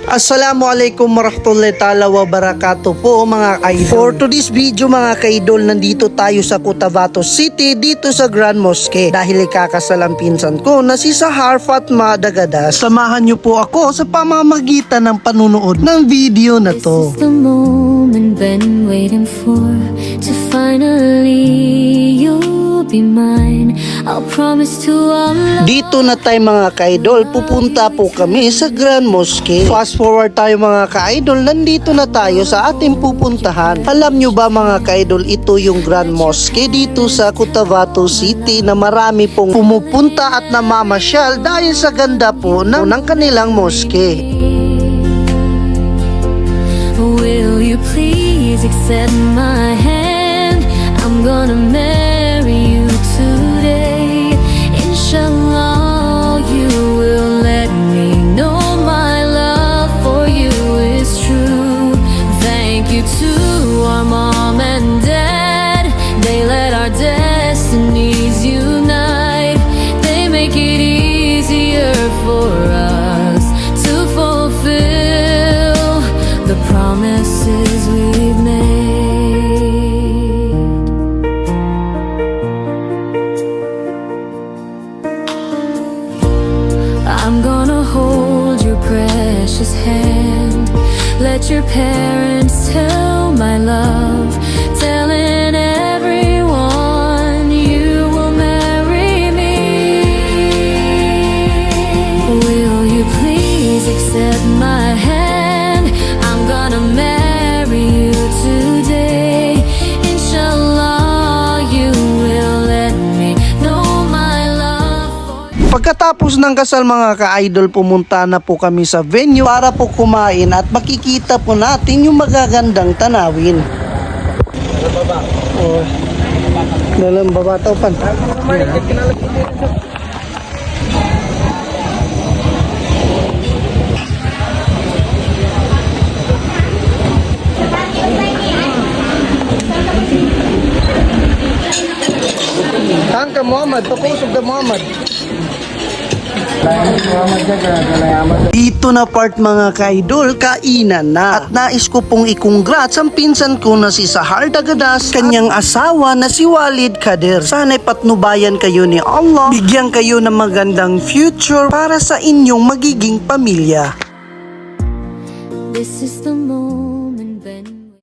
Assalamualaikum warahmatullahi ta'ala wabarakatuh po mga kaidol. For today's video mga kaidol, nandito tayo sa Cotabato City dito sa Grand Mosque dahil ikakasal ang pinsan ko na si Sahar Fatma Dagadas. Samahan niyo po ako sa pamamagitan ng panunood ng video na to. This is the moment been waiting for, to finally you'll be mine. I'll promise to Allah. Dito na tayo mga kaidol, pupunta po kami sa Grand Mosque. Fast forward tayo mga kaidol, nandito na tayo sa ating pupuntahan. Alam nyo ba mga kaidol, ito yung Grand Mosque dito sa Cotabato City na marami pong pumupunta at namamasyal dahil sa ganda po ng kanilang mosque. Will you please accept my hand? I'm gonna marry you today. Inshallah, you will let me know my love for you is true. Thank you to our mom and dad. They let our destinies unite. They make it easier for us to fulfill the promises we've made. I'm gonna hold your precious hand. Let your parents tell my love, telling everyone you will marry me. Will you please accept my hand? I'm gonna marry you today. Inshallah, you will let me know my love for you. Pagkatapos ng kasal mga ka-idol, pumunta na po kami sa venue para po kumain at makikita po natin yung magagandang tanawin. Dalam baba taupan. Tangka Muhammad, papusog na Muhammad. Dito na part mga ka-idol, kainan na. At nais ko pong i-congrats ang pinsan ko na si Sahar Dagadas, kanyang asawa na si Walid Kader. Sana'y patnubayan kayo ni Allah, bigyan kayo ng magandang future para sa inyong magiging pamilya. This is the moment.